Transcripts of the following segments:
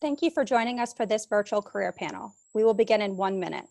Thank you for joining us for this virtual career panel. We will begin in 1 minute.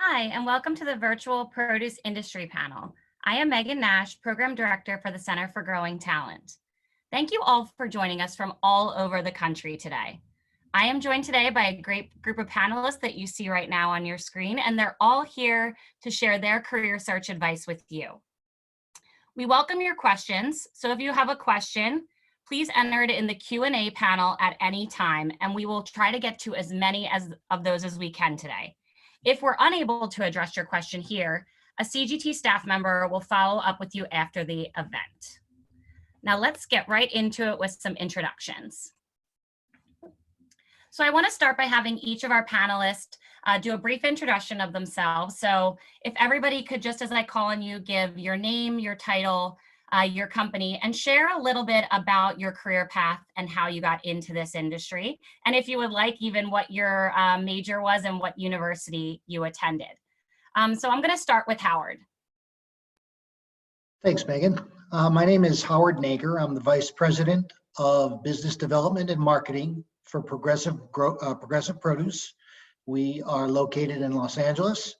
Hi, and welcome to the virtual produce industry panel. I am Megan Nash, Program Director for the Center for Growing Talent. Thank you all for joining us from all over the country today. I am joined today by a great group of panelists that you see right now on your screen, and they're all here to share their career search advice with you. We welcome your questions, so if you have a question, please enter it in the Q&A panel at any time, and we will try to get to as many of those as we can today. If we're unable to address your question here, a CGT staff member will follow up with you after the event. Now let's get right into it with some introductions. So I want to start by having each of our panelists do a brief introduction of themselves. So if everybody could, just as I call on you, give your name, your title, your company, and share a little bit about your career path and how you got into this industry. And if you would like, even what your major was and what university you attended. So I'm going to start with Howard. Thanks, Megan. My name is Howard Nager. I'm the Vice President of Business Development and Marketing for Progressive Produce. We are located in Los Angeles.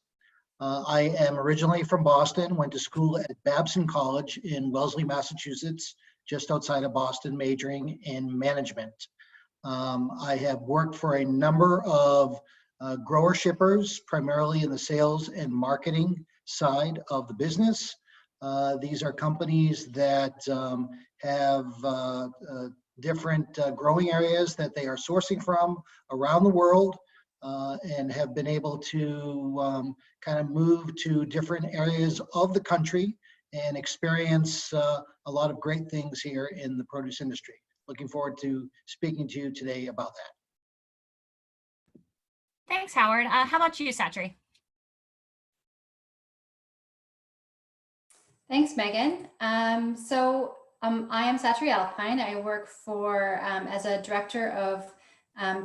I am originally from Boston, went to school at Babson College in Wellesley, Massachusetts, just outside of Boston, majoring in management. I have worked for a number of grower shippers, primarily in the sales and marketing side of the business. These are companies that have different growing areas that they are sourcing from around the world. And have been able to kind of move to different areas of the country and experience a lot of great things here in the produce industry. Looking forward to speaking to you today about that. Thanks, Howard. How about you, Satri? Thanks, Megan. I am Satri Alpine. I work for as a director of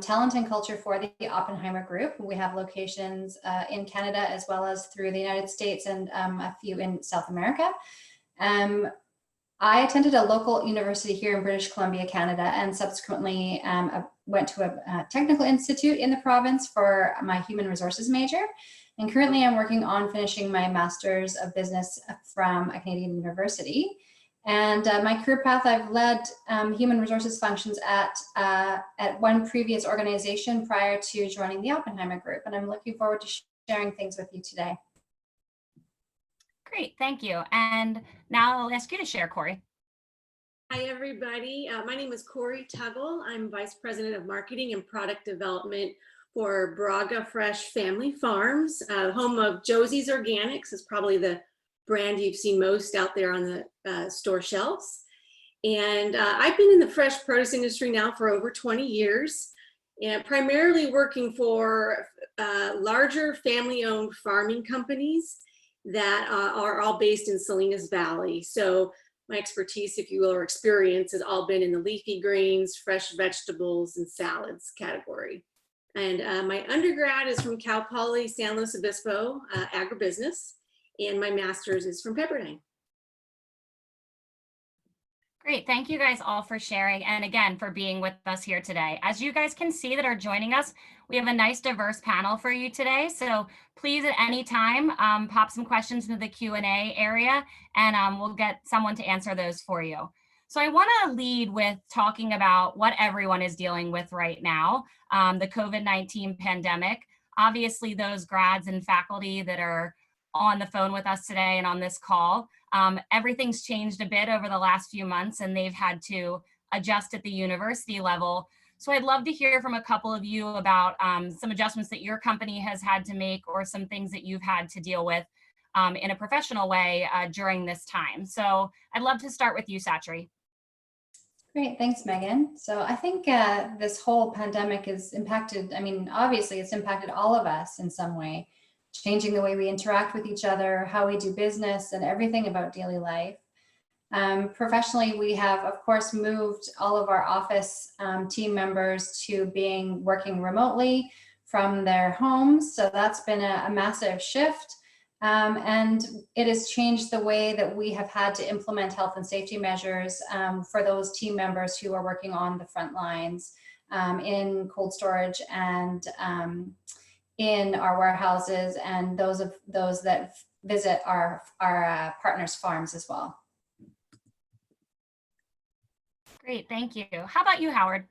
talent and culture for the Oppenheimer Group. We have locations in Canada as well as through the United States and a few in South America. I attended a local university here in British Columbia, Canada, and subsequently went to a technical institute in the province for my human resources major. And currently I'm working on finishing my Master's of Business from a Canadian university. And my career path, I've led human resources functions at one previous organization prior to joining the Oppenheimer Group. And I'm looking forward to sharing things with you today. Great, thank you. And now I'll ask you to share, Corey. Hi, everybody. My name is Corey Tuggle. I'm Vice President of Marketing and Product Development for Braga Fresh Family Farms, home of Josie's Organics. Is probably the brand you've seen most out there on the store shelves. And I've been in the fresh produce industry now for over 20 years, and primarily working for larger family-owned farming companies that are all based in Salinas Valley. So my expertise, if you will, or experience has all been in the leafy greens, fresh vegetables, and salads category. And my undergrad is from Cal Poly San Luis Obispo, agribusiness. And my master's is from Pepperdine. Great, thank you guys all for sharing, and again for being with us here today. As you guys can see that are joining us, we have a nice diverse panel for you today. So please at any time pop some questions into the Q&A area, and we'll get someone to answer those for you. So I want to lead with talking about what everyone is dealing with right now, the COVID-19 pandemic. Obviously, those grads and faculty that are on the phone with us today and on this call. Everything's changed a bit over the last few months, and they've had to adjust at the university level. So I'd love to hear from a couple of you about some adjustments that your company has had to make, or some things that you've had to deal with in a professional way during this time. So I'd love to start with you, Satri. Great, thanks, Megan. So I think this whole pandemic has impacted, I mean, obviously it's impacted all of us in some way, changing the way we interact with each other, how we do business, and everything about daily life. Professionally, we have, of course, moved all of our office team members to working remotely from their homes. So that's been a massive shift. And it has changed the way that we have had to implement health and safety measures for those team members who are working on the front lines in cold storage and in our warehouses, and those that visit our partners' farms as well. Great, thank you. How about you, Howard?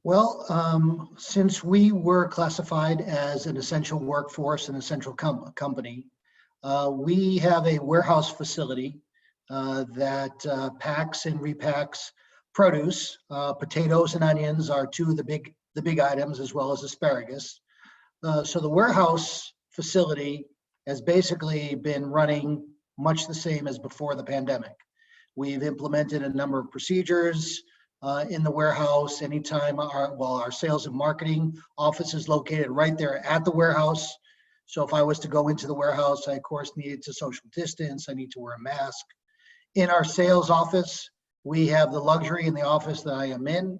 Well, since we were classified as an essential workforce and essential company, we have a warehouse facility that packs and repacks produce. Potatoes and onions are two of the big items, as well as asparagus. So the warehouse facility has basically been running much the same as before the pandemic. We've implemented a number of procedures in the warehouse. Anytime our sales and marketing office is located right there at the warehouse. So if I was to go into the warehouse, I of course needed to social distance. I need to wear a mask. In our sales office, we have the luxury in the office that I am in.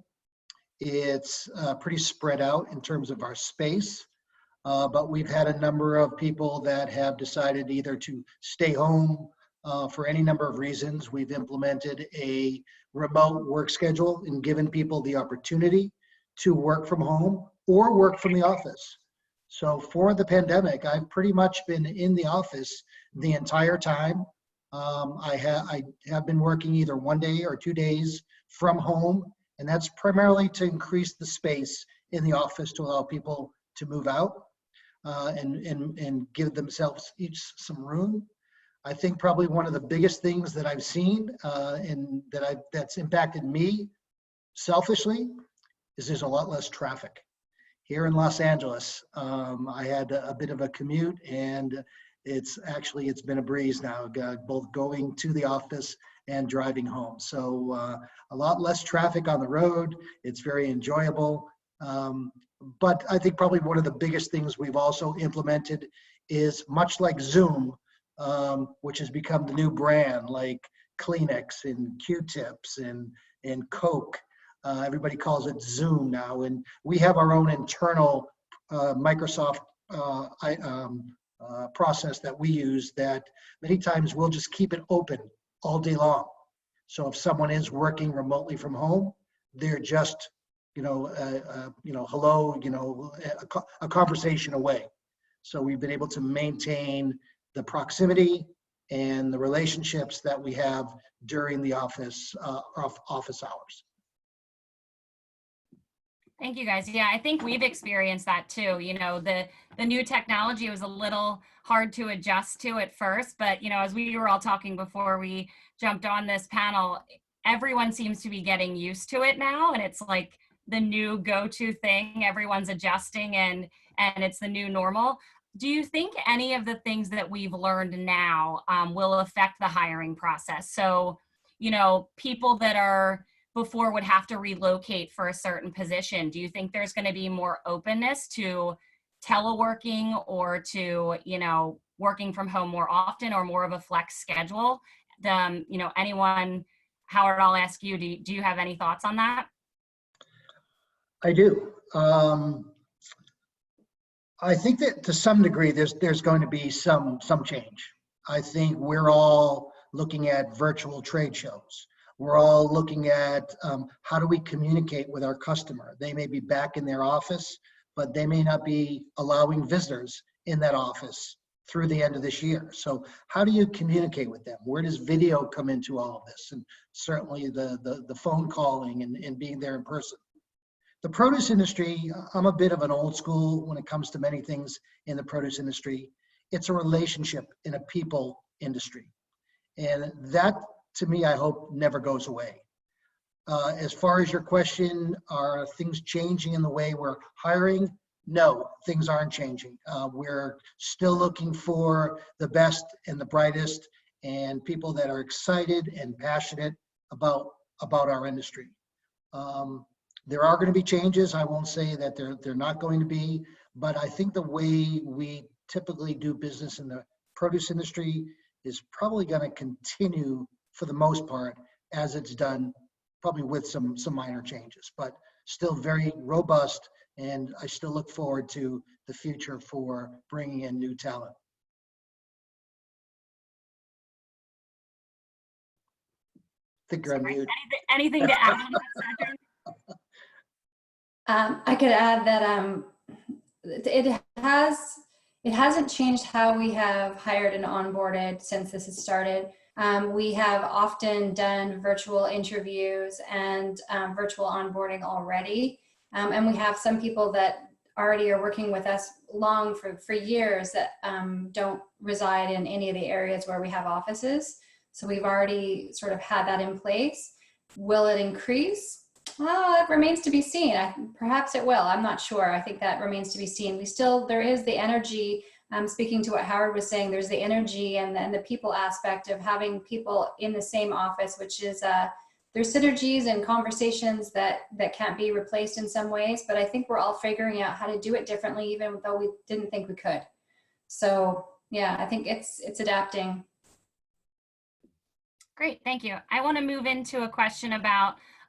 It's pretty spread out in terms of our space, but we've had a number of people that have decided either to stay home for any number of reasons. We've implemented a remote work schedule and given people the opportunity to work from home or work from the office. So for the pandemic, I've pretty much been in the office the entire time. I have been working either 1 day or 2 days from home, and that's primarily to increase the space in the office to allow people to move out and give themselves each some room. I think probably one of the biggest things that I've seen and that's impacted me selfishly is there's a lot less traffic. Here in Los Angeles, I had a bit of a commute, and it's been a breeze now, both going to the office and driving home. So a lot less traffic on the road. It's very enjoyable. But I think probably one of the biggest things we've also implemented is, much like Zoom, which has become the new brand, like Kleenex and Q-tips and Coke. Everybody calls it Zoom now, and we have our own internal Microsoft process that we use that many times we'll just keep it open all day long. So if someone is working remotely from home, they're just, hello, a conversation away. So we've been able to maintain the proximity and the relationships that we have during the office hours. Thank you, guys. Yeah, I think we've experienced that too. The new technology was a little hard to adjust to at first, but as we were all talking before we jumped on this panel, everyone seems to be getting used to it now, and it's like the new go-to thing. Everyone's adjusting, and it's the new normal. Do you think any of the things that we've learned now will affect the hiring process? So, people that are before would have to relocate for a certain position, do you think there's going to be more openness to teleworking or to, working from home more often, or more of a flex schedule? Anyone, Howard, I'll ask you, do you have any thoughts on that? I do. I think that to some degree, there's going to be some change. I think we're all looking at virtual trade shows. We're all looking at how do we communicate with our customer. They may be back in their office, but they may not be allowing visitors in that office through the end of this year. So how do you communicate with them? Where does video come into all of this? And certainly the phone calling and being there in person. The produce industry, I'm a bit of an old school when it comes to many things in the produce industry. It's a relationship in a people industry. And that, to me, I hope never goes away. As far as your question, are things changing in the way we're hiring? No, things aren't changing. We're still looking for the best and the brightest and people that are excited and passionate about our industry. There are going to be changes. I won't say that they're not going to be, but I think the way we typically do business in the produce industry is probably going to continue for the most part as it's done, probably with some minor changes, but still very robust. And I still look forward to the future for bringing in new talent. I think you're on mute. Anything to add on that, Sandra? I could add that it hasn't changed how we have hired and onboarded since this has started. We have often done virtual interviews and virtual onboarding already. And we have some people that already are working with us for years that don't reside in any of the areas where we have offices. So we've already sort of had that in place. Will it increase? Well, it remains to be seen. Perhaps it will. I'm not sure. I think that remains to be seen. There is the energy. Speaking to what Howard was saying, there's the energy and the people aspect of having people in the same office, which is there's synergies and conversations that can't be replaced in some ways. But I think we're all figuring out how to do it differently, even though we didn't think we could. So yeah, I think it's adapting. Great, thank you. I want to move into a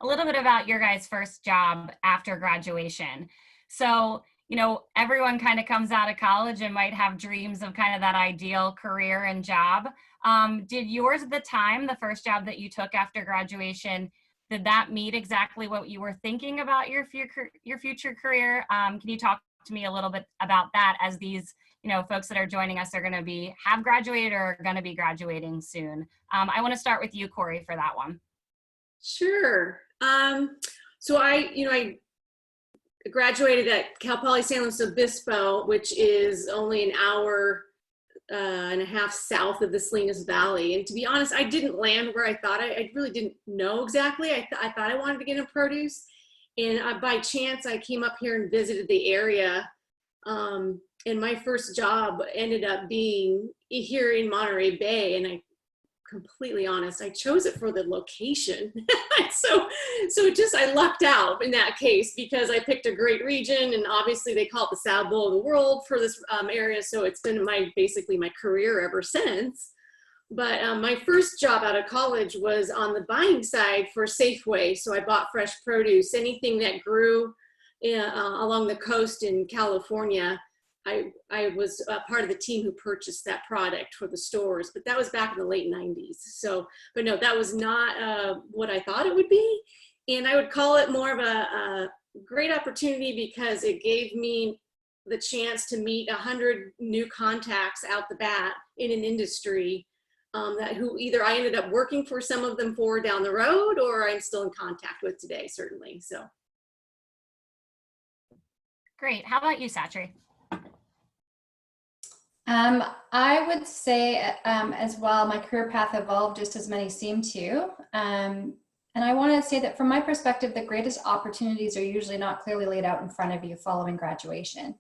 little bit about your guys' first job after graduation. So, everyone kind of comes out of college and might have dreams of kind of that ideal career and job. Did yours at the time, the first job that you took after graduation, did that meet exactly what you were thinking about your future career? Can you talk to me a little bit about that, as these folks that are joining us are going to have graduated or are going to be graduating soon? I want to start with you, Corey, for that one. Sure. So I graduated at Cal Poly San Luis Obispo, which is only an hour and a half south of the Salinas Valley. And to be honest, I didn't land where I thought. I really didn't know exactly. I thought I wanted to get into produce. And by chance, I came up here and visited the area. And my first job ended up being here in Monterey Bay. And completely honest, I chose it for the location. so I lucked out in that case, because I picked a great region, and obviously they call it the Salad Bowl of the world for this area. So it's been basically my career ever since. But my first job out of college was on the buying side for Safeway. So I bought fresh produce, anything that grew along the coast in California. I was part of the team who purchased that product for the stores, but that was back in the late 90s. So, but no, that was not what I thought it would be. And I would call it more of a great opportunity, because it gave me the chance to meet 100 new contacts out the bat in an industry who either I ended up working for some of them for down the road, or I'm still in contact with today, certainly. So. Great. How about you, Satri? I would say as well, my career path evolved just as many seem to. And I want to say that from my perspective, the greatest opportunities are usually not clearly laid out in front of you following graduation,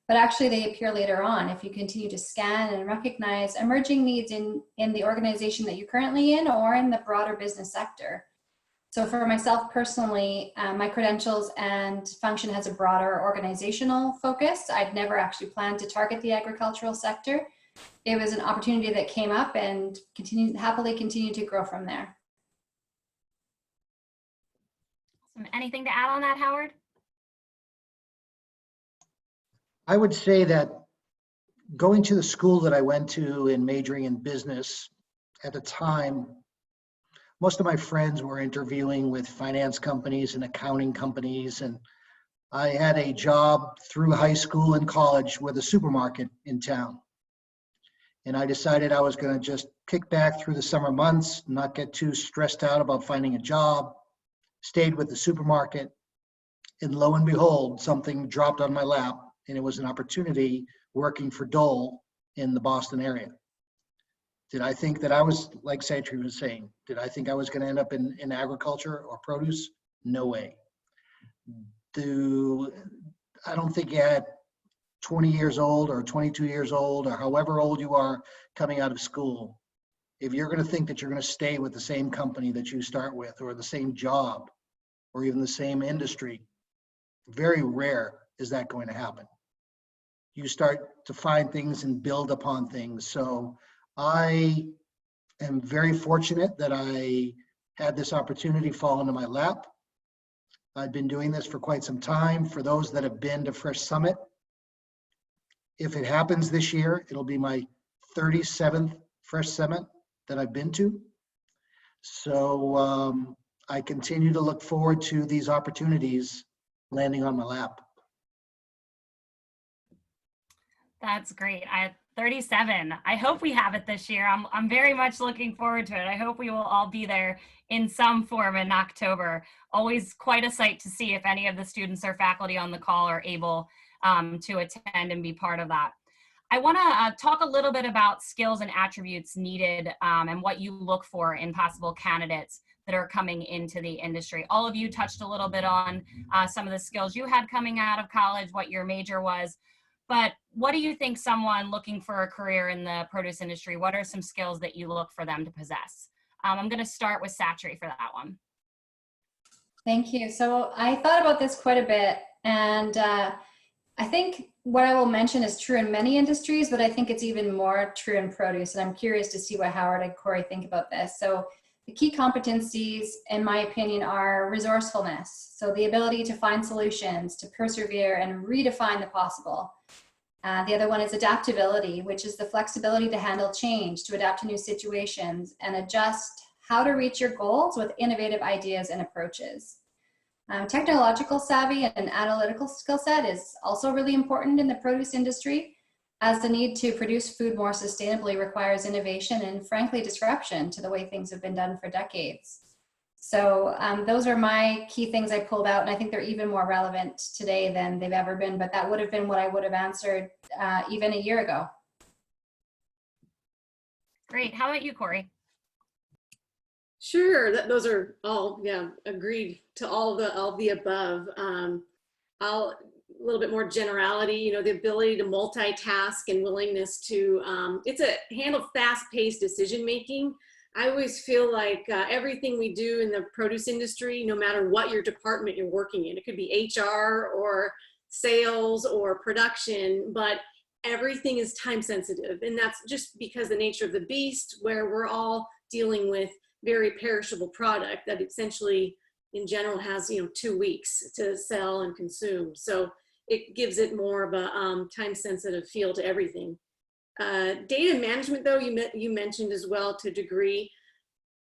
but actually they appear later on if you continue to scan and recognize emerging needs in the organization that you're currently in or in the broader business sector. So for myself personally, my credentials and function has a broader organizational focus. I'd never actually planned to target the agricultural sector. It was an opportunity that came up and happily continue to grow from there. Anything to add on that, Howard? I would say that going to the school that I went to and majoring in business at the time, most of my friends were interviewing with finance companies and accounting companies, and I had a job through high school and college with a supermarket in town. And I decided I was going to just kick back through the summer months, not get too stressed out about finding a job, stayed with the supermarket. And lo and behold, something dropped on my lap, and it was an opportunity working for Dole in the Boston area. Did I think that I was, like Satri was saying, did I think I was going to end up in agriculture or produce? No way. I don't think at 20 years old or 22 years old or however old you are coming out of school, if you're going to think that you're going to stay with the same company that you start with, or the same job, or even the same industry, very rare is that going to happen. You start to find things and build upon things. So I am very fortunate that I had this opportunity fall into my lap. I've been doing this for quite some time. For those that have been to Fresh Summit, if it happens this year, it'll be my 37th Fresh Summit that I've been to. So I continue to look forward to these opportunities landing on my lap. That's great. 37. I hope we have it this year. I'm very much looking forward to it. I hope we will all be there in some form in October. Always quite a sight to see if any of the students or faculty on the call are able to attend and be part of that. I want to talk a little bit about skills and attributes needed and what you look for in possible candidates that are coming into the industry. All of you touched a little bit on some of the skills you had coming out of college, what your major was. But what do you think someone looking for a career in the produce industry, what are some skills that you look for them to possess? I'm going to start with Satri for that one. Thank you. So I thought about this quite a bit, and I think what I will mention is true in many industries, but I think it's even more true in produce. And I'm curious to see what Howard and Corey think about this. So the key competencies, in my opinion, are resourcefulness. So the ability to find solutions, to persevere and redefine the possible. The other one is adaptability, which is the flexibility to handle change, to adapt to new situations and adjust how to reach your goals with innovative ideas and approaches. Technological savvy and analytical skill set is also really important in the produce industry, as the need to produce food more sustainably requires innovation and, frankly, disruption to the way things have been done for decades. So those are my key things I pulled out, and I think they're even more relevant today than they've ever been, but that would have been what I would have answered even a year ago. Great. How about you, Corey? Sure, those are all, yeah, agreed to all the above. A little bit more generality, you know, the ability to multitask and willingness to, handle fast-paced decision-making. I always feel like everything we do in the produce industry, no matter what your department you're working in, it could be HR or sales or production, but everything is time sensitive. And that's just because the nature of the beast, where we're all dealing with very perishable product that essentially in general has, 2 weeks to sell and consume. So it gives it more of a time sensitive feel to everything. Data management, though, you mentioned as well to a degree.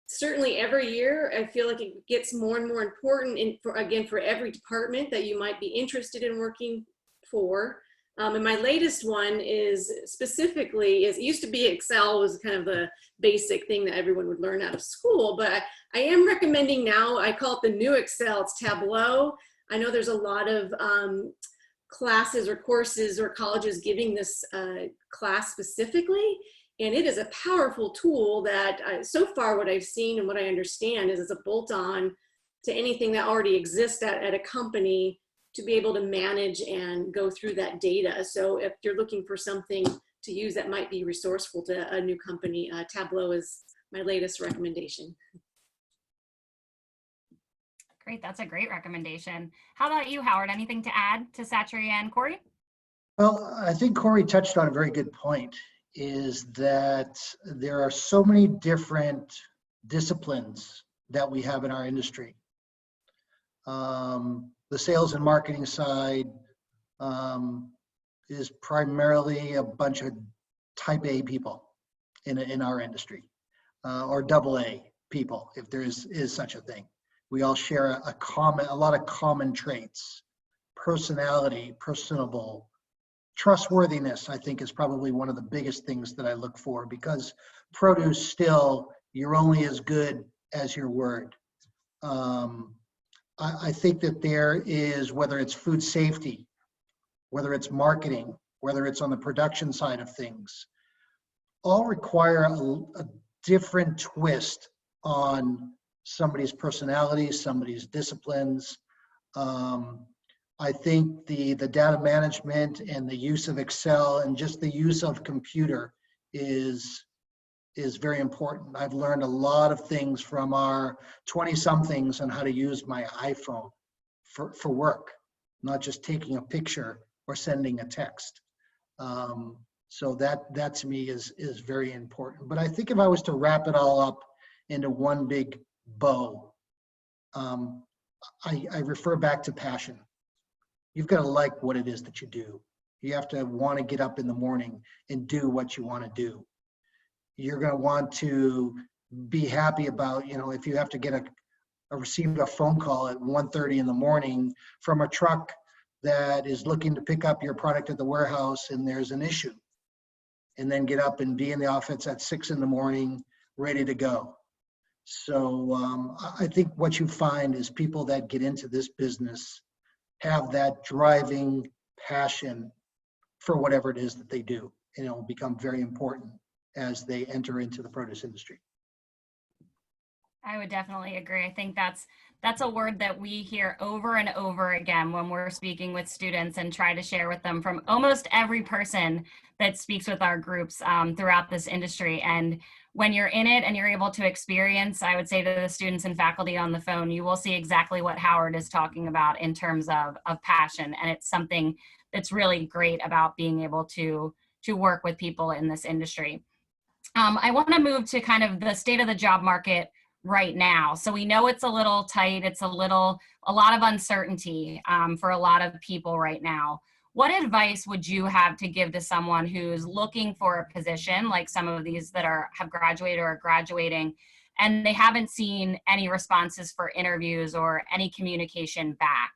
Certainly every year, I feel like it gets more and more important for every department that you might be interested in working for. And my latest one is specifically, it used to be Excel was kind of the basic thing that everyone would learn out of school, but I am recommending now, I call it the new Excel, it's Tableau. I know there's a lot of classes or courses or colleges giving this class specifically, and it is a powerful tool that so far what I've seen and what I understand is it's a bolt-on to anything that already exists at a company to be able to manage and go through that data. So if you're looking for something to use that might be resourceful to a new company, Tableau is my latest recommendation. Great, that's a great recommendation. How about you, Howard? Anything to add to Satri and Corey? Well, I think Corey touched on a very good point, is that there are so many different disciplines that we have in our industry. The sales and marketing side is primarily a bunch of type A people in our industry, or double A people, if there is such a thing. We all share a lot of common traits. Personality, personable, trustworthiness, I think, is probably one of the biggest things that I look for, because produce still, you're only as good as your word. I think that there is, whether it's food safety, whether it's marketing, whether it's on the production side of things, all require a different twist on somebody's personality, somebody's disciplines. I think the data management and the use of Excel and just the use of computer is very important. I've learned a lot of things from our 20-somethings on how to use my iPhone for work, not just taking a picture or sending a text. So that to me is very important. But I think if I was to wrap it all up into one big bow, I refer back to passion. You've got to like what it is that you do. You have to want to get up in the morning and do what you want to do. You're going to want to be happy about, if you have to receive a phone call at 1:30 in the morning from a truck that is looking to pick up your product at the warehouse and there's an issue, and then get up and be in the office at 6 in the morning, ready to go. So I think what you find is people that get into this business have that driving passion for whatever it is that they do, and it will become very important as they enter into the produce industry. I would definitely agree. I think that's a word that we hear over and over again when we're speaking with students and try to share with them from almost every person that speaks with our groups throughout this industry. And when you're in it and you're able to experience, I would say to the students and faculty on the phone, you will see exactly what Howard is talking about in terms of passion. And it's something that's really great about being able to work with people in this industry. I want to move to kind of the state of the job market right now. So we know it's a little tight. It's a lot of uncertainty for a lot of people right now. What advice would you have to give to someone who's looking for a position, like some of these that have graduated or are graduating, and they haven't seen any responses for interviews or any communication back?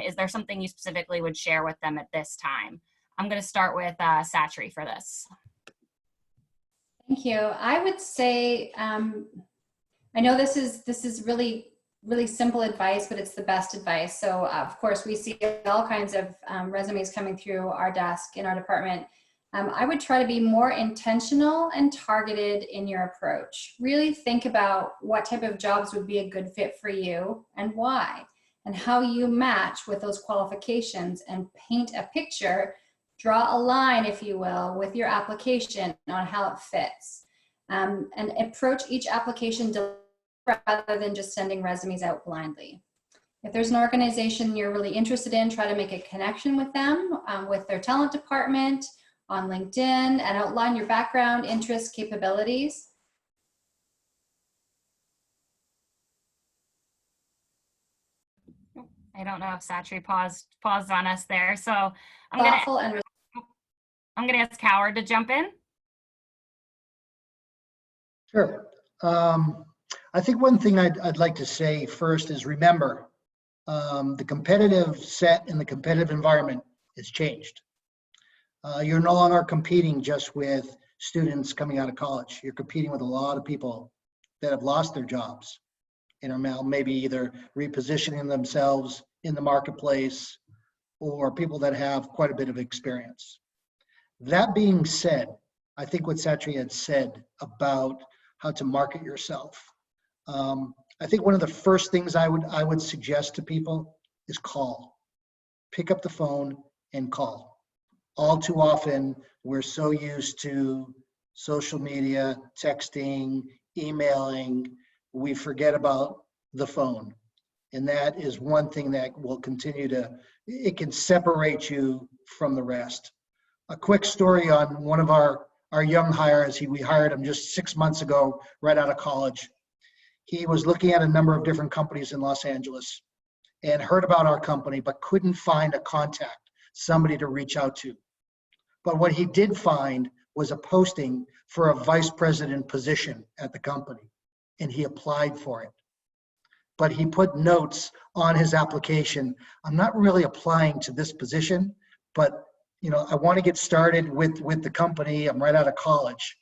Is there something you specifically would share with them at this time? I'm going to start with Satri for this. Thank you. I would say, I know this is really simple advice, but it's the best advice. So of course we see all kinds of resumes coming through our desk in our department. I would try to be more intentional and targeted in your approach. Really think about what type of jobs would be a good fit for you and why, and how you match with those qualifications, and paint a picture, draw a line, if you will, with your application on how it fits. And approach each application rather than just sending resumes out blindly. If there's an organization you're really interested in, try to make a connection with them, with their talent department on LinkedIn, and outline your background, interests, capabilities. I don't know if Satri paused on us there. So I'm going to ask Howard to jump in. Sure. I think one thing I'd like to say first is remember, the competitive set and the competitive environment has changed. You're no longer competing just with students coming out of college. You're competing with a lot of people that have lost their jobs and are now maybe either repositioning themselves in the marketplace, or people that have quite a bit of experience. That being said, I think what Satri had said about how to market yourself, I think one of the first things I would suggest to people is call. Pick up the phone and call. All too often, we're so used to social media, texting, emailing, we forget about the phone. And that is one thing that will continue it can separate you from the rest. A quick story on one of our young hires. We hired him just 6 months ago, right out of college. He was looking at a number of different companies in Los Angeles and heard about our company, but couldn't find a contact, somebody to reach out to. But what he did find was a posting for a vice president position at the company, and he applied for it. But he put notes on his application, I'm not really applying to this position, but I want to get started with the company. I'm right out of college.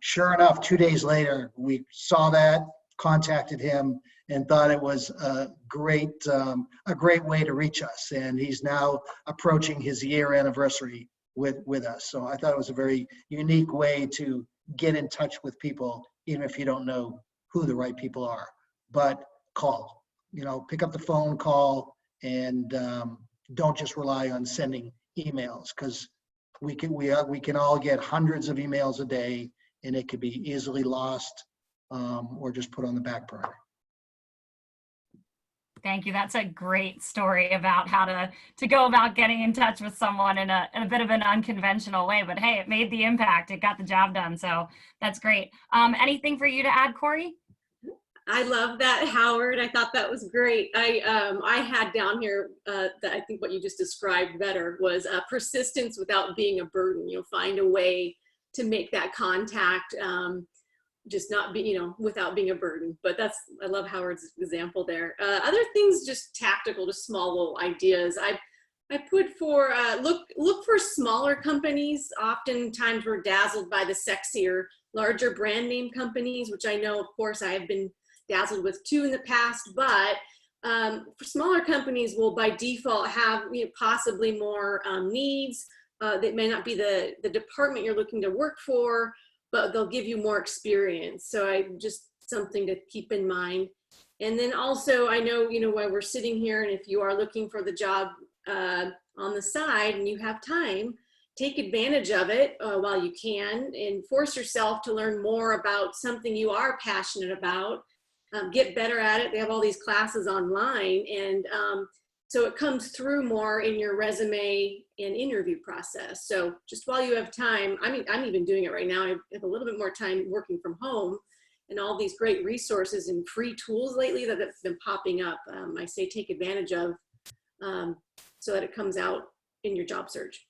Sure enough, 2 days later, we saw that, contacted him and thought it was a great way to reach us. And he's now approaching his year anniversary with us. So I thought it was a very unique way to get in touch with people, even if you don't know who the right people are. But call, pick up the phone, call, and don't just rely on sending emails, because we can all get hundreds of emails a day, and it could be easily lost or just put on the back burner. Thank you. That's a great story about how to go about getting in touch with someone in a bit of an unconventional way. But hey, it made the impact. It got the job done. So that's great. Anything for you to add, Corey? I love that, Howard. I thought that was great. I had down here that I think what you just described better was persistence without being a burden. Find a way to make that contact, just not be, without being a burden. But I love Howard's example there. Other things, just tactical, just small little ideas. I put for look for smaller companies. Oftentimes we're dazzled by the sexier, larger brand name companies, which I know, of course, I have been dazzled with too in the past, but for smaller companies will by default have possibly more needs. That may not be the department you're looking to work for, but they'll give you more experience. So just something to keep in mind. And then also, I know, while we're sitting here, and if you are looking for the job on the side and you have time, take advantage of it while you can, and force yourself to learn more about something you are passionate about. Get better at it. They have all these classes online, and so it comes through more in your resume and interview process. So just while you have time, I'm even doing it right now. I have a little bit more time working from home, and all these great resources and free tools lately that have been popping up. I say take advantage of so that it comes out in your job search.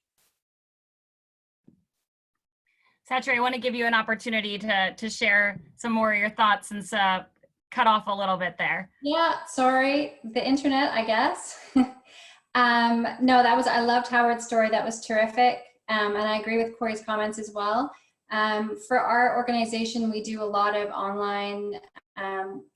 Satri, I want to give you an opportunity to share some more of your thoughts, since cut off a little bit there. Yeah, sorry, the internet, I guess. No, I loved Howard's story. That was terrific. And I agree with Corey's comments as well. For our organization, we do a lot of online.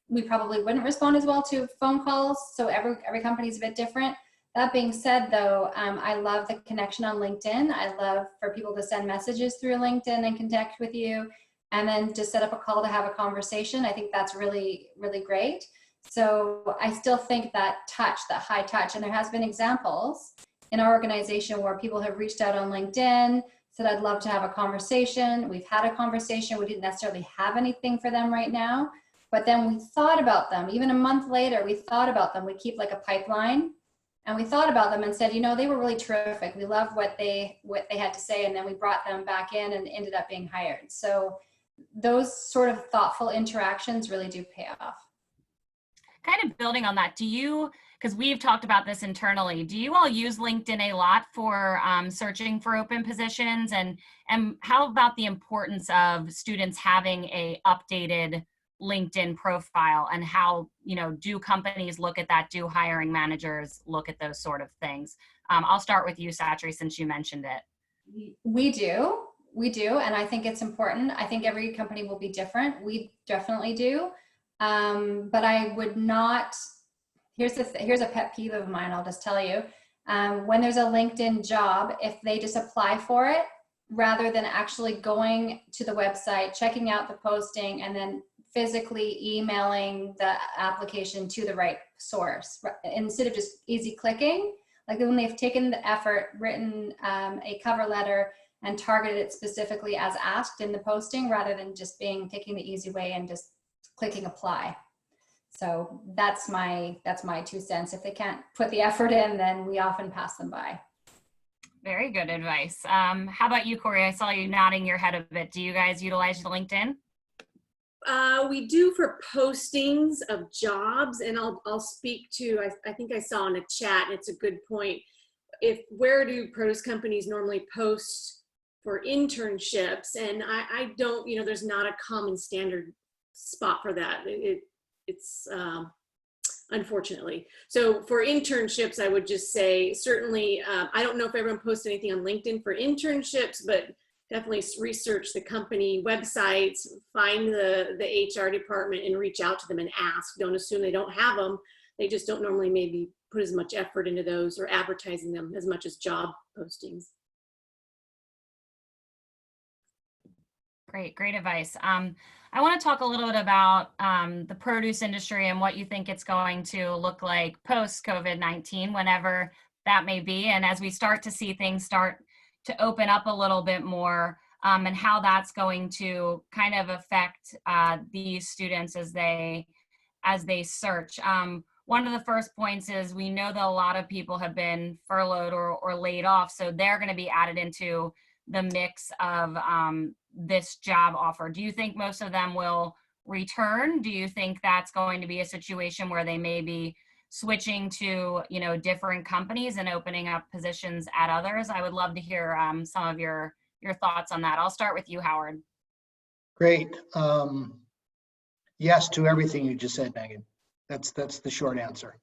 We probably wouldn't respond as well to phone calls. So every company is a bit different. That being said, though, I love the connection on LinkedIn. I love for people to send messages through LinkedIn and connect with you, and then just set up a call to have a conversation. I think that's really, really great. So I still think that high touch, and there has been examples in our organization where people have reached out on LinkedIn, said, I'd love to have a conversation. We've had a conversation. We didn't necessarily have anything for them right now, but then we thought about them. Even a month later, we thought about them. We keep like a pipeline, and we thought about them and said, they were really terrific. We love what they had to say. And then we brought them back in and ended up being hired. So those sort of thoughtful interactions really do pay off. Kind of building on that, because we've talked about this internally, do you all use LinkedIn a lot for searching for open positions? And how about the importance of students having a updated LinkedIn profile, and how, do companies look at that? Do hiring managers look at those sort of things? I'll start with you, Satri, since you mentioned it. We do, and I think it's important. I think every company will be different. We definitely do, but I would not. Here's a pet peeve of mine. I'll just tell you. When there's a LinkedIn job, if they just apply for it rather than actually going to the website, checking out the posting, and then physically emailing the application to the right source, instead of just easy clicking, like when they've taken the effort, written a cover letter, and targeted it specifically as asked in the posting, rather than just taking the easy way and just clicking apply. So that's my 2 cents. If they can't put the effort in, then we often pass them by. Very good advice. How about you, Corey? I saw you nodding your head a bit. Do you guys utilize LinkedIn? We do for postings of jobs, and I'll speak to, I think I saw in a chat, and it's a good point. Where do produce companies normally post for internships? And I don't, there's not a common standard spot for that. It's unfortunately. So for internships, I would just say, certainly, I don't know if everyone posts anything on LinkedIn for internships, but definitely research the company websites, find the HR department and reach out to them and ask. Don't assume they don't have them. They just don't normally maybe put as much effort into those or advertising them as much as job postings. Great advice. I want to talk a little bit about the produce industry and what you think it's going to look like post COVID-19, whenever that may be. And as we start to see things start to open up a little bit more, and how that's going to kind of affect these students as they search. One of the first points is we know that a lot of people have been furloughed or laid off, so they're going to be added into the mix of this job offer. Do you think most of them will return? Do you think that's going to be a situation where they may be switching to, you know, different companies and opening up positions at others? I would love to hear some of your thoughts on that. I'll start with you, Howard. Great. Yes to everything you just said, Megan. That's the short answer.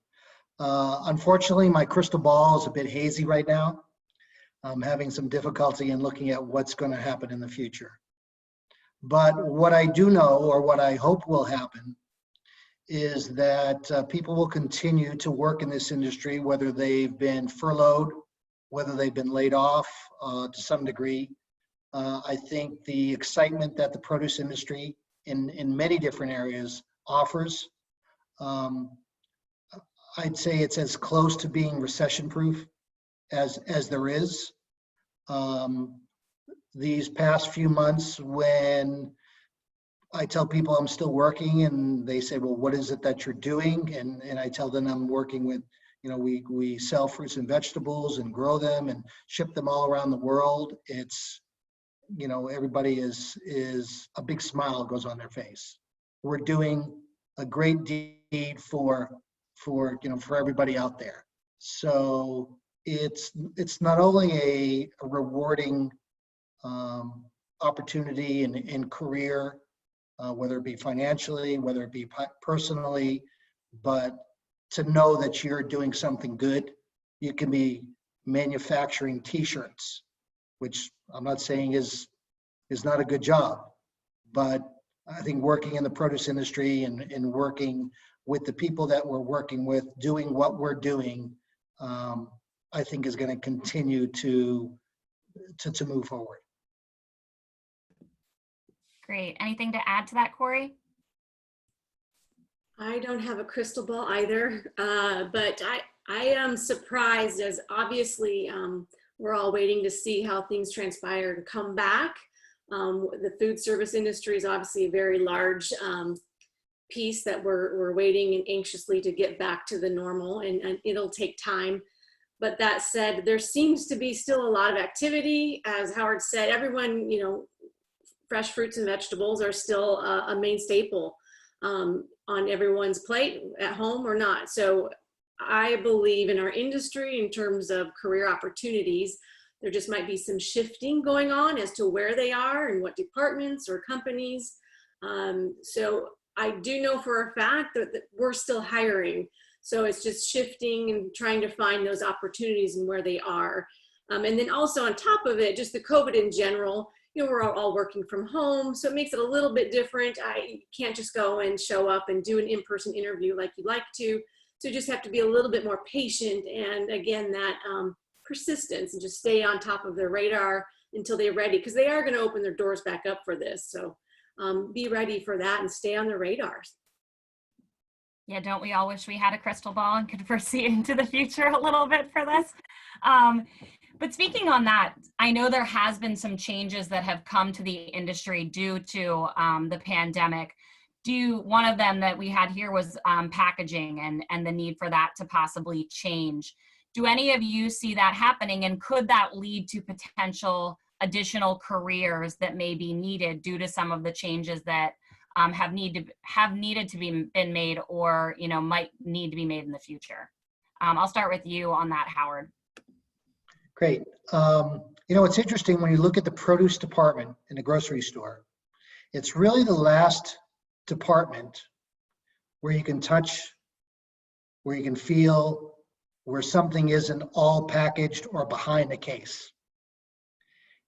Unfortunately, my crystal ball is a bit hazy right now. I'm having some difficulty in looking at what's going to happen in the future. But what I do know, or what I hope will happen, is that people will continue to work in this industry, whether they've been furloughed, whether they've been laid off to some degree. I think the excitement that the produce industry in many different areas offers, I'd say it's as close to being recession-proof as there is. These past few months, when I tell people I'm still working and they say, well, what is it that you're doing? And I tell them I'm working with, you know, we sell fruits and vegetables and grow them and ship them all around the world. It's, you know, everybody is a big smile goes on their face. We're doing a great deed for everybody out there. So it's not only a rewarding opportunity in career, whether it be financially, whether it be personally, but to know that you're doing something good. You can be manufacturing t-shirts, which I'm not saying is not a good job, but I think working in the produce industry and working with the people that we're working with, doing what we're doing, I think is going to continue to move forward. Great. Anything to add to that, Corey? I don't have a crystal ball either, but I am surprised, as obviously we're all waiting to see how things transpire to come back. The food service industry is obviously a very large piece that we're waiting and anxiously to get back to the normal, and it'll take time. But that said, there seems to be still a lot of activity. As Howard said, everyone, you know, fresh fruits and vegetables are still a main staple on everyone's plate, at home or not. So I believe in our industry in terms of career opportunities. There just might be some shifting going on as to where they are and what departments or companies. So I do know for a fact that we're still hiring. So it's just shifting and trying to find those opportunities and where they are. And then also on top of it, just the COVID in general, you know, we're all working from home. So it makes it a little bit different. I can't just go and show up and do an in-person interview like you'd like to. So you just have to be a little bit more patient. And again, that persistence, and just stay on top of their radar until they're ready, because they are going to open their doors back up for this. So be ready for that and stay on the radars. Yeah, don't we all wish we had a crystal ball and could foresee into the future a little bit for this? But speaking on that, I know there has been some changes that have come to the industry due to the pandemic. One of them that we had here was packaging and the need for that to possibly change. Do any of you see that happening, and could that lead to potential additional careers that may be needed due to some of the changes that have needed to be been made, or, you know, might need to be made in the future? I'll start with you on that, Howard. Great. You know, it's interesting when you look at the produce department in the grocery store. It's really the last department where you can touch, where you can feel, where something isn't all packaged or behind the case.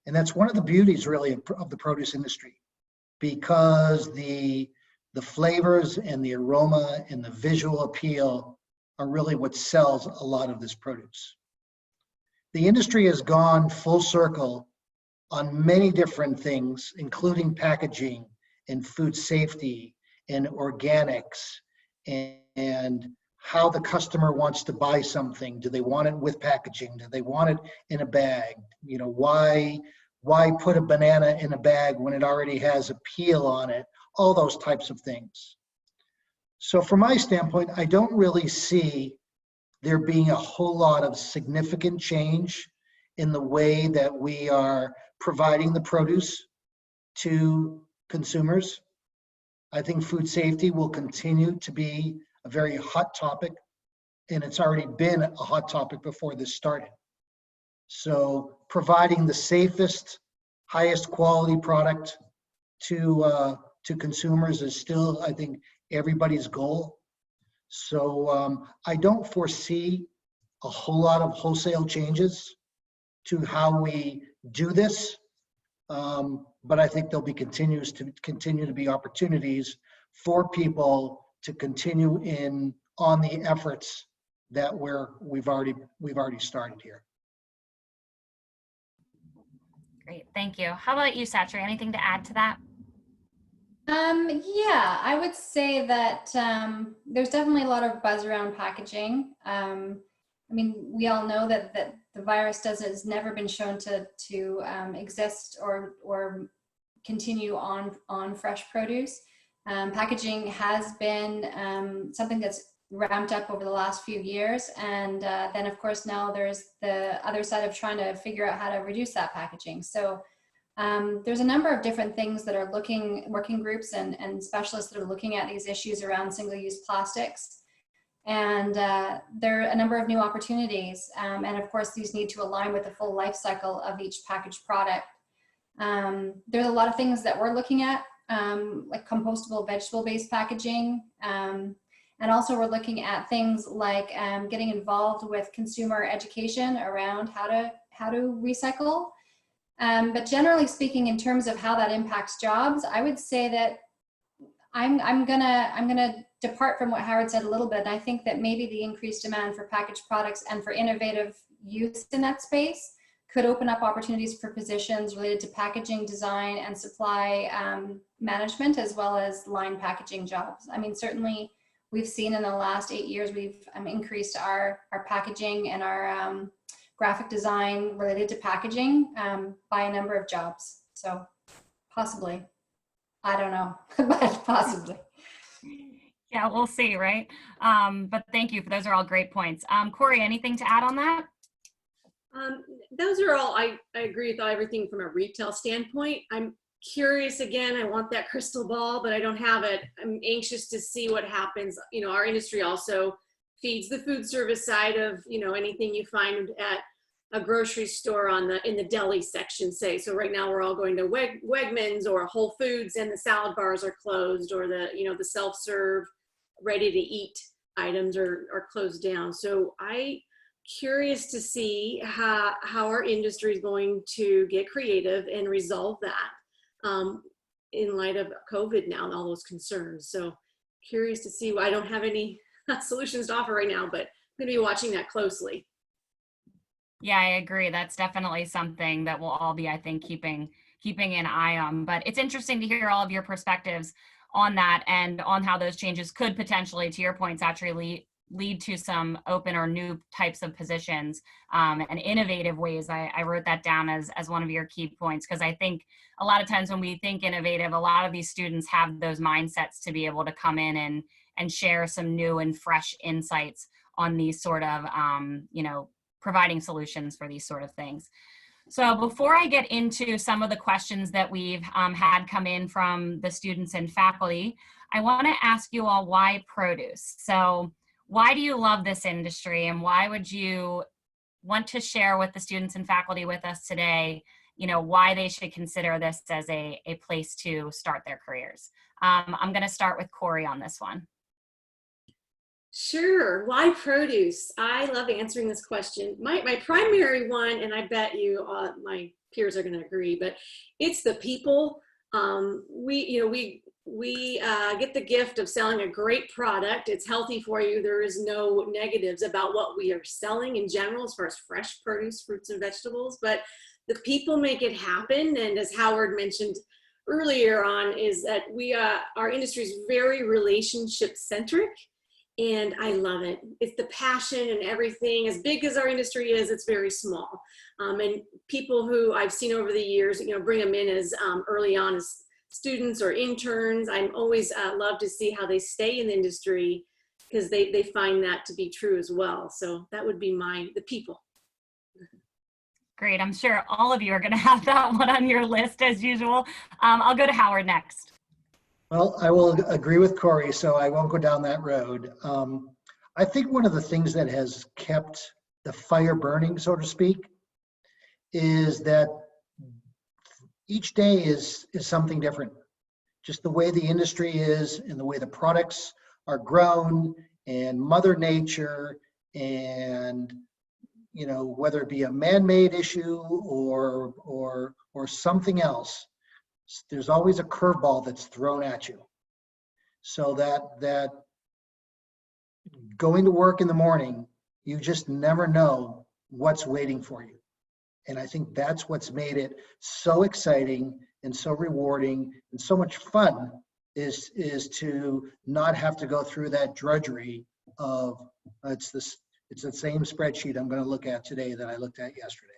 And that's one of the beauties really of the produce industry, because the flavors and the aroma and the visual appeal are really what sells a lot of this produce. The industry has gone full circle on many different things, including packaging and food safety and organics and how the customer wants to buy something. Do they want it with packaging? Do they want it in a bag? You know, why put a banana in a bag when it already has a peel on it? All those types of things. So from my standpoint, I don't really see there being a whole lot of significant change in the way that we are providing the produce to consumers. I think food safety will continue to be a very hot topic, and it's already been a hot topic before this started. So providing the safest, highest quality product to consumers is still, I think, everybody's goal. So I don't foresee a whole lot of wholesale changes to how we do this. But I think there'll be continue to be opportunities for people to continue on the efforts that we've already started here. Great, thank you. How about you, Satri? Anything to add to that? Yeah, I would say that there's definitely a lot of buzz around packaging. I mean, we all know that the virus has never been shown to exist or continue on fresh produce. Packaging has been something that's ramped up over the last few years, and then of course now there's the other side of trying to figure out how to reduce that packaging. So there's a number of different things that are working groups and specialists that are looking at these issues around single-use plastics. And there are a number of new opportunities. And of course, these need to align with the full life cycle of each packaged product. There's a lot of things that we're looking at, like compostable vegetable-based packaging. And also we're looking at things like getting involved with consumer education around how to recycle. But generally speaking, in terms of how that impacts jobs, I would say that I'm gonna depart from what Howard said a little bit. And I think that maybe the increased demand for packaged products and for innovative use in that space could open up opportunities for positions related to packaging design and supply management, as well as line packaging jobs. I mean, certainly we've seen in the last 8 years, we've increased our packaging and our graphic design related to packaging by a number of jobs. So possibly, I don't know, but possibly. Yeah, we'll see, right? But thank you. Those are all great points. Corey, anything to add on that? Those are all, I agree with everything from a retail standpoint. I'm curious again, I want that crystal ball, but I don't have it. I'm anxious to see what happens. You know, our industry also feeds the food service side of, you know, anything you find at a grocery store in the deli section, say. So right now we're all going to Wegmans or Whole Foods, and the salad bars are closed, or the self-serve ready to eat items are closed down. So I curious to see how our industry is going to get creative and resolve that in light of COVID now and all those concerns. So curious to see. I don't have any solutions to offer right now, but I'm going to be watching that closely. Yeah, I agree. That's definitely something that we'll all be, I think, keeping an eye on. But it's interesting to hear all of your perspectives on that and on how those changes could potentially, to your point, actually lead to some open or new types of positions and innovative ways. I wrote that down as one of your key points, because I think a lot of times when we think innovative, a lot of these students have those mindsets to be able to come in and share some new and fresh insights on these sort of, providing solutions for these sort of things. So before I get into some of the questions that we've had come in from the students and faculty, I want to ask you all, why produce? So why do you love this industry, and why would you want to share with the students and faculty with us today, why they should consider this as a place to start their careers? I'm going to start with Corey on this one. Sure. Why produce? I love answering this question. My primary one, and I bet you my peers are going to agree, but it's the people. We get the gift of selling a great product. It's healthy for you. There is no negatives about what we are selling in general as far as fresh produce, fruits and vegetables, but the people make it happen. And as Howard mentioned earlier on, is that our industry is very relationship centric. And I love it. It's the passion and everything. As big as our industry is, it's very small. And people who I've seen over the years, bring them in as early on as students or interns. I'm always love to see how they stay in the industry, because they find that to be true as well. So that would be the people. Great. I'm sure all of you are going to have that one on your list as usual. I'll go to Howard next. Well, I will agree with Corey, so I won't go down that road. I think one of the things that has kept the fire burning, so to speak, is that each day is something different. Just the way the industry is and the way the products are grown, and Mother Nature, and whether it be a man-made issue or something else, there's always a curveball that's thrown at you. So that going to work in the morning, you just never know what's waiting for you. And I think that's what's made it so exciting and so rewarding and so much fun, is to not have to go through that drudgery of it's the same spreadsheet I'm going to look at today that I looked at yesterday.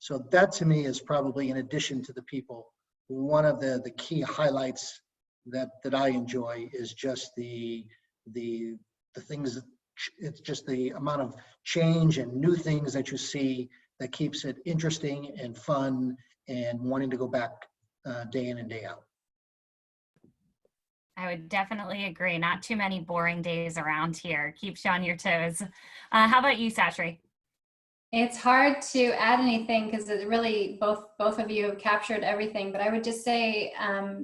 So that to me is probably, in addition to the people, one of the key highlights that I enjoy is just the things. It's just the amount of change and new things that you see that keeps it interesting and fun and wanting to go back day in and day out. I would definitely agree. Not too many boring days around here. Keeps you on your toes. How about you, Satri? It's hard to add anything because it really both of you have captured everything. But I would just say,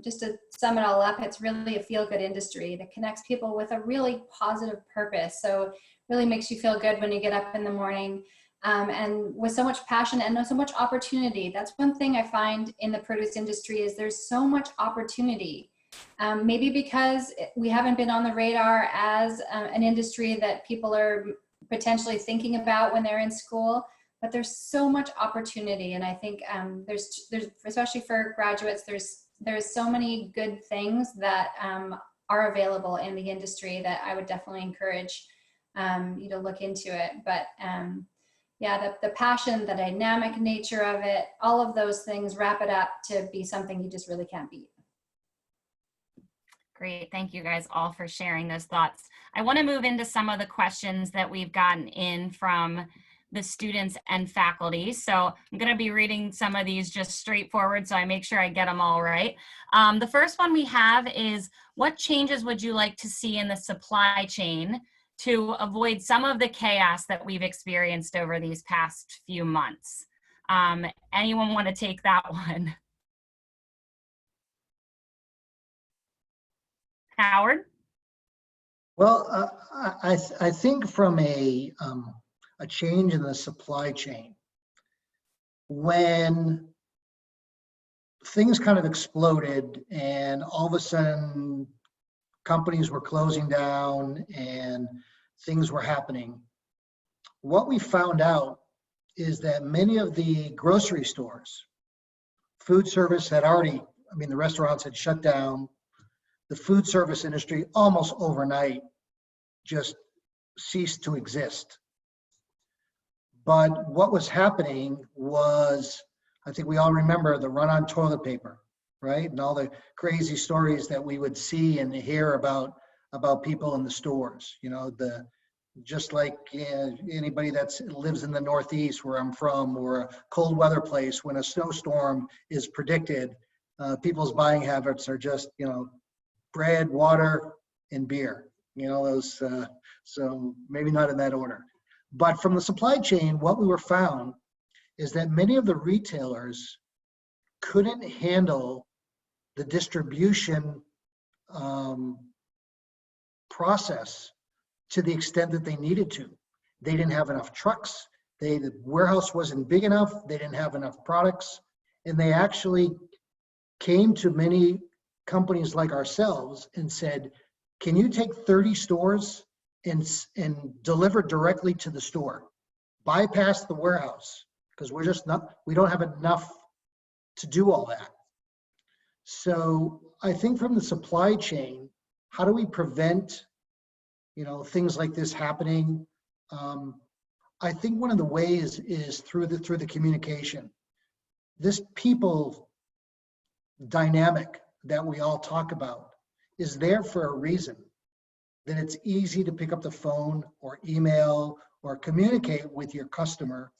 just to sum it all up, it's really a feel-good industry that connects people with a really positive purpose. So it really makes you feel good when you get up in the morning, and with so much passion and so much opportunity. That's one thing I find in the produce industry, is there's so much opportunity. Maybe because we haven't been on the radar as an industry that people are potentially thinking about when they're in school, but there's so much opportunity. And I think there's especially for graduates, there's so many good things that are available in the industry that I would definitely encourage you to look into it. But yeah, the passion, the dynamic nature of it, all of those things wrap it up to be something you just really can't beat. Great. Thank you guys all for sharing those thoughts. I want to move into some of the questions that we've gotten in from the students and faculty. So I'm going to be reading some of these just straightforward, so I make sure I get them all right. The first one we have is, what changes would you like to see in the supply chain to avoid some of the chaos that we've experienced over these past few months? Anyone want to take that one? Howard? Well, I think from a change in the supply chain, when things kind of exploded and all of a sudden companies were closing down and things were happening, what we found out is that many of the grocery stores, food service had already, the restaurants had shut down. The food service industry almost overnight just ceased to exist. But what was happening was, I think we all remember the run on toilet paper, right? And all the crazy stories that we would see and hear about people in the stores. Just like anybody that lives in the Northeast where I'm from, or a cold weather place, when a snowstorm is predicted, people's buying habits are just, bread, water, and beer. Those. So maybe not in that order. But from the supply chain, what we found is that many of the retailers couldn't handle the distribution process to the extent that they needed to. They didn't have enough trucks. The warehouse wasn't big enough, they didn't have enough products, and they actually came to many companies like ourselves and said, can you take 30 stores and deliver directly to the store? Bypass the warehouse, because we don't have enough to do all that. So I think from the supply chain, how do we prevent, things like this happening? I think one of the ways is through the communication. This people dynamic that we all talk about is there for a reason. That it's easy to pick up the phone or email or communicate with your customer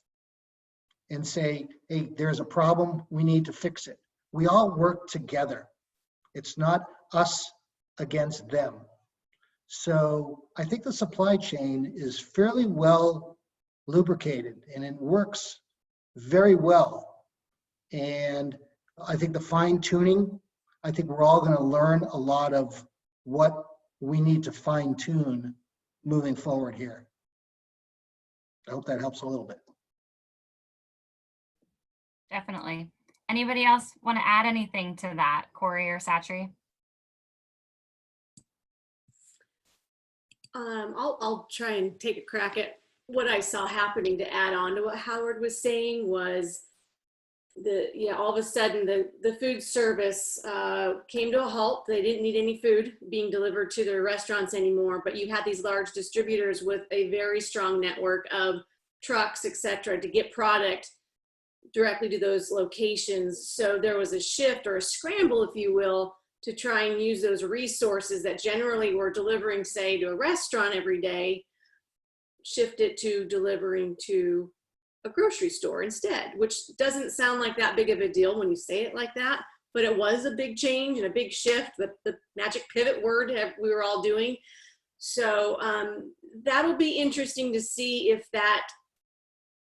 and say, hey, there's a problem, we need to fix it. We all work together. It's not us against them. So I think the supply chain is fairly well lubricated and it works very well. And I think the fine tuning, I think we're all going to learn a lot of what we need to fine tune moving forward here. I hope that helps a little bit. Definitely. Anybody else want to add anything to that, Corey or Satri? I'll try and take a crack at what I saw happening. To add on to what Howard was saying was all of a sudden the food service came to a halt. They didn't need any food being delivered to their restaurants anymore, but you had these large distributors with a very strong network of trucks, et cetera, to get product directly to those locations. So there was a shift or a scramble, if you will, to try and use those resources that generally were delivering, say, to a restaurant every day, shift it to delivering to a grocery store instead, which doesn't sound like that big of a deal when you say it like that, but it was a big change and a big shift, the magic pivot word we were all doing. So that'll be interesting to see if that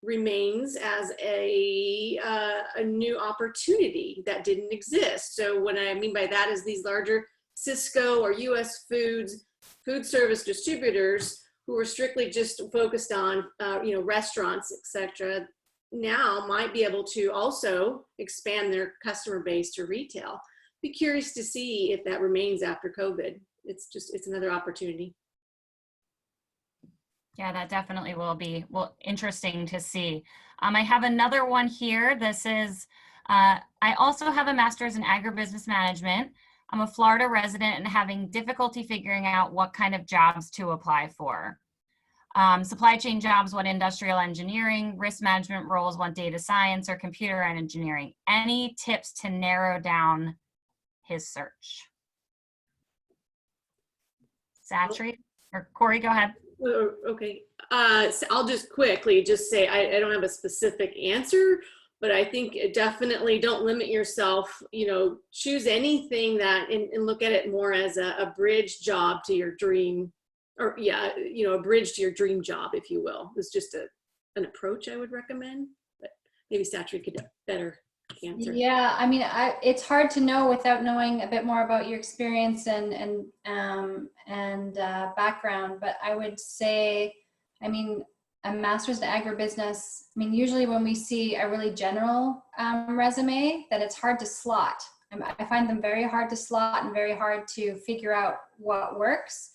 remains as a new opportunity that didn't exist. So what I mean by that is these larger Sysco or US Foods food service distributors who were strictly just focused on restaurants, etc., now might be able to also expand their customer base to retail. Be curious to see if that remains after COVID. It's another opportunity. Yeah, that definitely will be interesting to see. I have another one here. This is, I also have a master's in agribusiness management. I'm a Florida resident and having difficulty figuring out what kind of jobs to apply for. Supply chain jobs want industrial engineering, risk management roles want data science or computer engineering. Any tips to narrow down his search? Satri or Corey, go ahead. Okay, so I'll just quickly say I don't have a specific answer, but I think definitely don't limit yourself. Choose anything that and look at it more as a bridge job to your dream, or a bridge to your dream job, if you will. It's just an approach I would recommend, but maybe Satri could better answer. Yeah, I mean, it's hard to know without knowing a bit more about your experience and background. But I would say, I mean, a master's in agribusiness. I mean, usually when we see a really general resume, that it's hard to slot. I find them very hard to slot and very hard to figure out what works.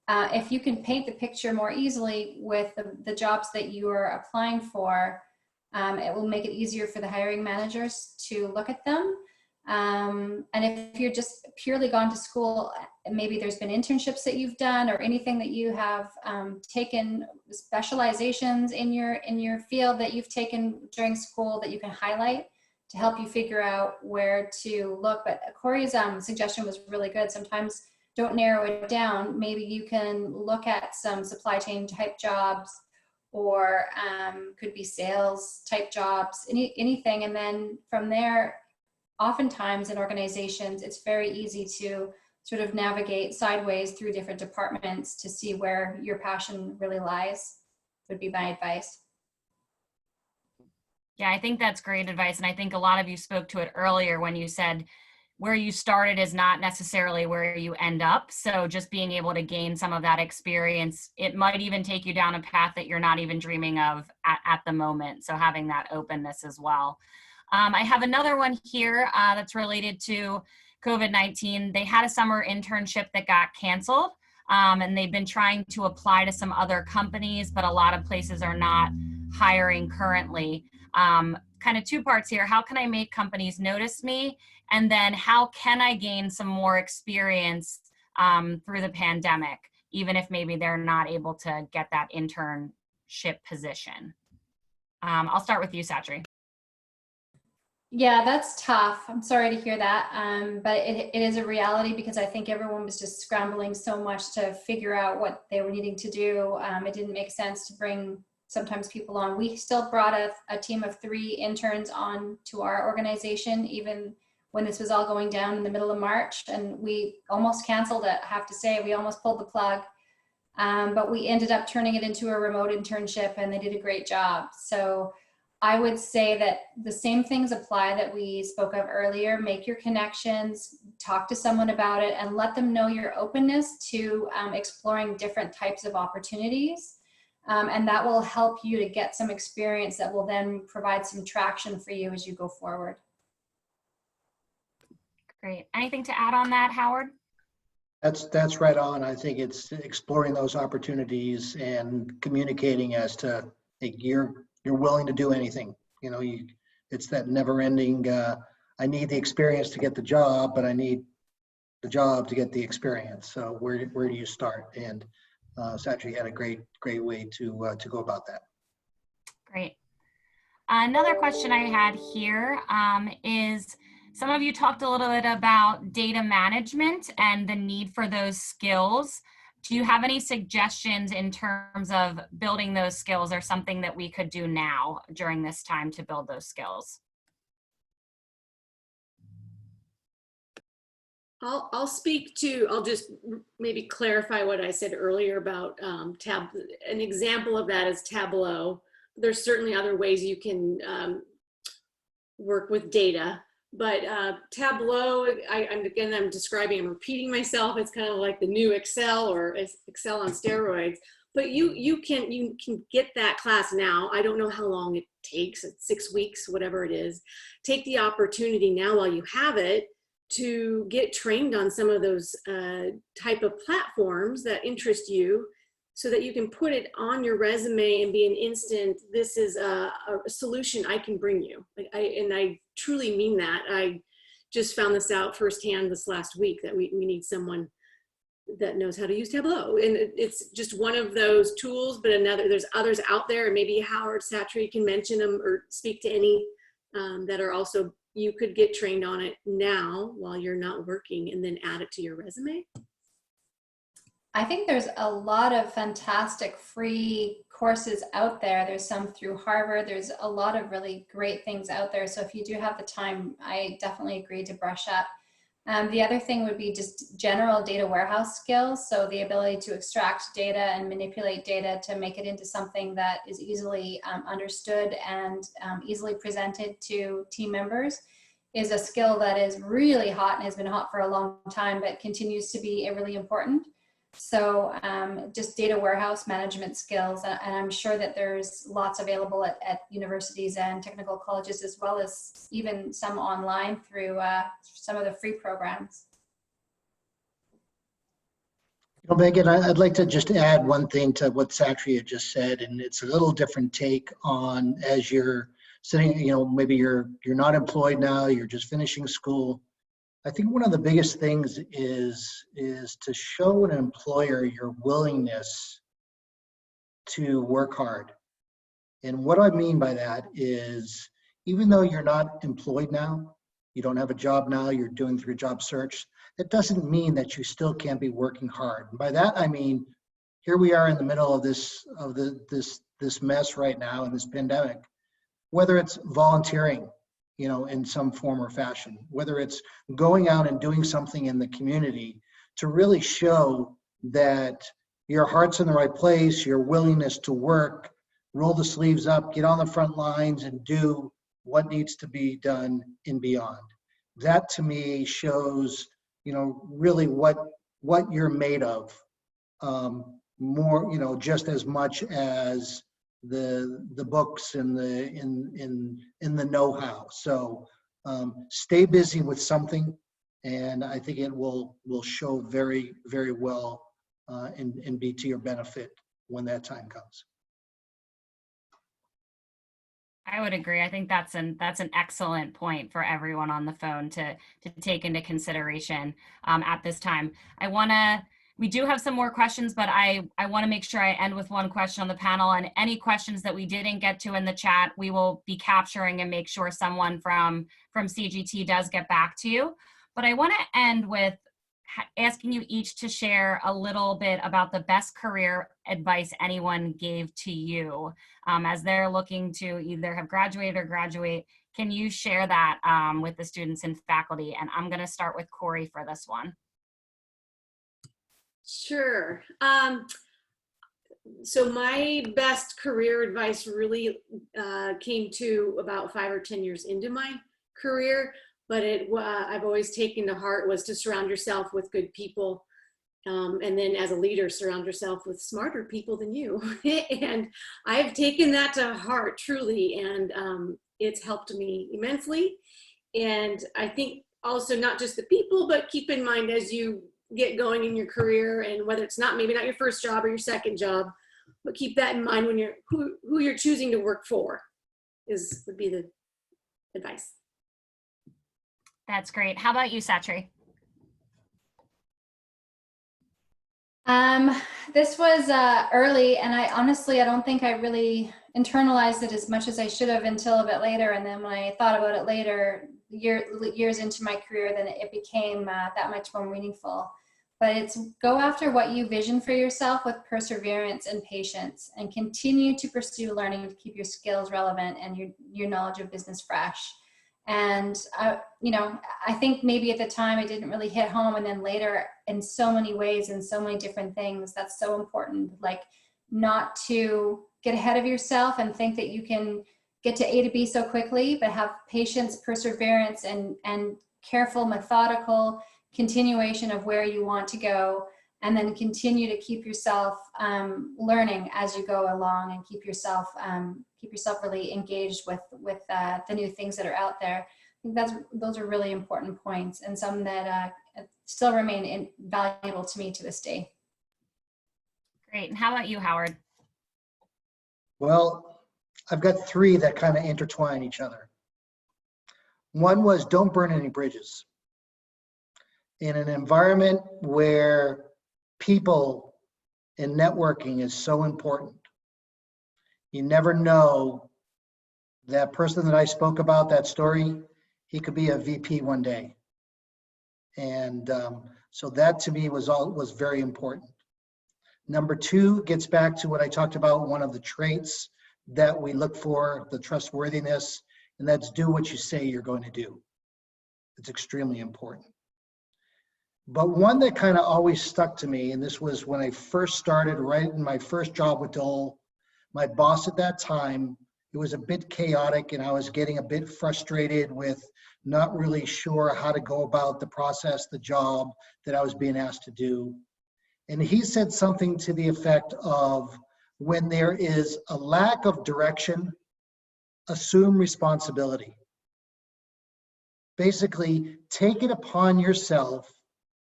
If you can paint the picture more easily with the jobs that you are applying for, it will make it easier for the hiring managers to look at them. And if you're just purely gone to school, maybe there's been internships that you've done or anything that you have taken, specializations in your field that you've taken during school that you can highlight to help you figure out where to look. But Corey's suggestion was really good. Sometimes don't narrow it down. Maybe you can look at some supply chain type jobs, or could be sales type jobs, anything. And then from there, oftentimes in organizations, it's very easy to sort of navigate sideways through different departments to see where your passion really lies, would be my advice. Yeah, I think that's great advice. And I think a lot of you spoke to it earlier when you said, where you started is not necessarily where you end up. So just being able to gain some of that experience, it might even take you down a path that you're not even dreaming of at the moment. So having that openness as well. I have another one here that's related to COVID-19. They had a summer internship that got canceled, and they've been trying to apply to some other companies, but a lot of places are not hiring currently. Kind of two parts here. How can I make companies notice me? And then how can I gain some more experience through the pandemic, even if maybe they're not able to get that internship position? I'll start with you, Satri. Yeah, that's tough. I'm sorry to hear that. But it is a reality because I think everyone was just scrambling so much to figure out what they were needing to do. It didn't make sense to bring sometimes people on. We still brought a team of 3 interns on to our organization, even when this was all going down in the middle of March, and we almost canceled it. I have to say, we almost pulled the plug, but we ended up turning it into a remote internship, and they did a great job. So I would say that the same things apply that we spoke of earlier. Make your connections, talk to someone about it, and let them know your openness to exploring different types of opportunities. And that will help you to get some experience that will then provide some traction for you as you go forward. Great. Anything to add on that, Howard? That's right on. I think it's exploring those opportunities and communicating as to, hey, you're willing to do anything. You know, it's that never ending, I need the experience to get the job, but I need the job to get the experience. So where do you start? And Satri had a great way to go about that. Great. Another question I had here is, some of you talked a little bit about data management and the need for those skills. Do you have any suggestions in terms of building those skills, or something that we could do now during this time to build those skills? I'll just maybe clarify what I said earlier about an example of that is Tableau. There's certainly other ways you can work with data, but Tableau, I'm describing, I'm repeating myself. It's kind of like the new Excel, or Excel on steroids. But you can get that class now. I don't know how long it takes, 6 weeks, whatever it is. Take the opportunity now while you have it to get trained on some of those type of platforms that interest you, so that you can put it on your resume and be an instant, this is a solution I can bring you. And I truly mean that. I just found this out firsthand this last week, that we need someone that knows how to use Tableau. And it's just one of those tools, but there's others out there, and maybe Howard, Satri can mention them or speak to any that are also, you could get trained on it now while you're not working, and then add it to your resume. I think there's a lot of fantastic free courses out there. There's some through Harvard. There's a lot of really great things out there. So if you do have the time, I definitely agree to brush up. The other thing would be just general data warehouse skills. So the ability to extract data and manipulate data to make it into something that is easily understood and easily presented to team members is a skill that is really hot and has been hot for a long time, but continues to be really important. So just data warehouse management skills, and I'm sure that there's lots available at universities and technical colleges, as well as even some online through some of the free programs. You know, Megan, I'd like to just add one thing to what Satri had just said, and it's a little different take on, as you're sitting, you know, maybe you're not employed now, you're just finishing school. I think one of the biggest things is to show an employer your willingness to work hard. And what I mean by that is, even though you're not employed now, you don't have a job now, you're doing through a job search, that doesn't mean that you still can't be working hard. And by that I mean, here we are in the middle of this mess right now, in this pandemic. Whether it's volunteering, you know, in some form or fashion, whether it's going out and doing something in the community to really show that your heart's in the right place, your willingness to work, roll the sleeves up, get on the front lines and do what needs to be done and beyond. that to me shows, really what you're made of. More, just as much as the books and the know-how. So stay busy with something, and I think it will show very, very well and be to your benefit when that time comes. I would agree. I think that's an excellent point for everyone on the phone to take into consideration at this time. We do have some more questions, but I want to make sure I end with one question on the panel, and any questions that we didn't get to in the chat, we will be capturing and make sure someone from CGT does get back to you. But I want to end with asking you each to share a little bit about the best career advice anyone gave to you as they're looking to either have graduated or graduate. Can you share that with the students and faculty? And I'm going to start with Corey for this one. Sure. So my best career advice really came to about 5 or 10 years into my career, but I've always taken to heart was to surround yourself with good people. And then as a leader, surround yourself with smarter people than you. And I've taken that to heart truly, and it's helped me immensely. And I think also not just the people, but keep in mind as you get going in your career, and whether it's maybe not your first job or your second job, but keep that in mind when who you're choosing to work for would be the advice. That's great. How about you, Satri? This was early, and I don't think I really internalized it as much as I should have until a bit later. And then when I thought about it later, years into my career, then it became that much more meaningful. But it's go after what you vision for yourself with perseverance and patience, and continue to pursue learning to keep your skills relevant and your knowledge of business fresh. And I think maybe at the time it didn't really hit home, and then later in so many ways and so many different things, that's so important. Like, not to get ahead of yourself and think that you can get to A to B so quickly, but have patience, perseverance, and careful, methodical continuation of where you want to go, and then continue to keep yourself learning as you go along, and keep yourself really engaged with the new things that are out there. I think those are really important points, and some that still remain valuable to me to this day. Great. And how about you, Howard? Well, I've got 3 that kind of intertwine each other. One was, don't burn any bridges. In an environment where people and networking is so important, you never know, that person that I spoke about, that story, he could be a VP one day. And so that to me was very important. Number 2 gets back to what I talked about, one of the traits that we look for, the trustworthiness, and that's do what you say you're going to do. It's extremely important. But one that kind of always stuck to me, and this was when I first started, right in my first job with Dole, my boss at that time, it was a bit chaotic, and I was getting a bit frustrated with not really sure how to go about the process, the job that I was being asked to do. And he said something to the effect of, when there is a lack of direction, assume responsibility. Basically, take it upon yourself.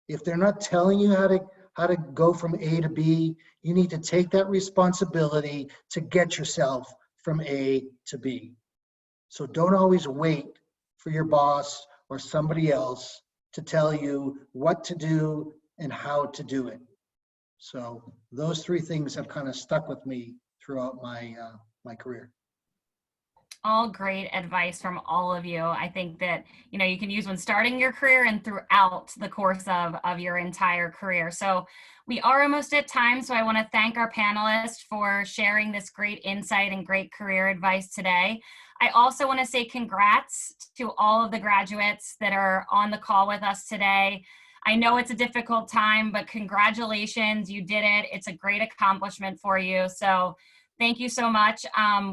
If they're not telling you how to go from A to B, you need to take that responsibility to get yourself from A to B. So don't always wait for your boss or somebody else to tell you what to do and how to do it. So those 3 things have kind of stuck with me throughout my my career. All great advice from all of you. I think that, you can use when starting your career and throughout the course of your entire career. So we are almost at time. So I want to thank our panelists for sharing this great insight and great career advice today. I also want to say congrats to all of the graduates that are on the call with us today. I know it's a difficult time, but congratulations, you did it. It's a great accomplishment for you. So thank you so much.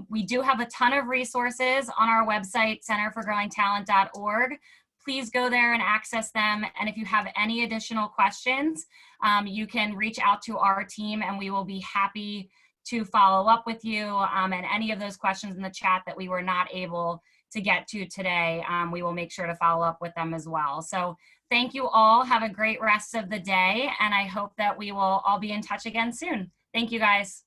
We do have a ton of resources on our website, centerforgrowingtalent.org. please go there and access them. And if you have any additional questions, you can reach out to our team and we will be happy to follow up with you. And any of those questions in the chat that we were not able to get to today, we will make sure to follow up with them as well. So thank you all. Have a great rest of the day. And I hope that we will all be in touch again soon. Thank you, guys.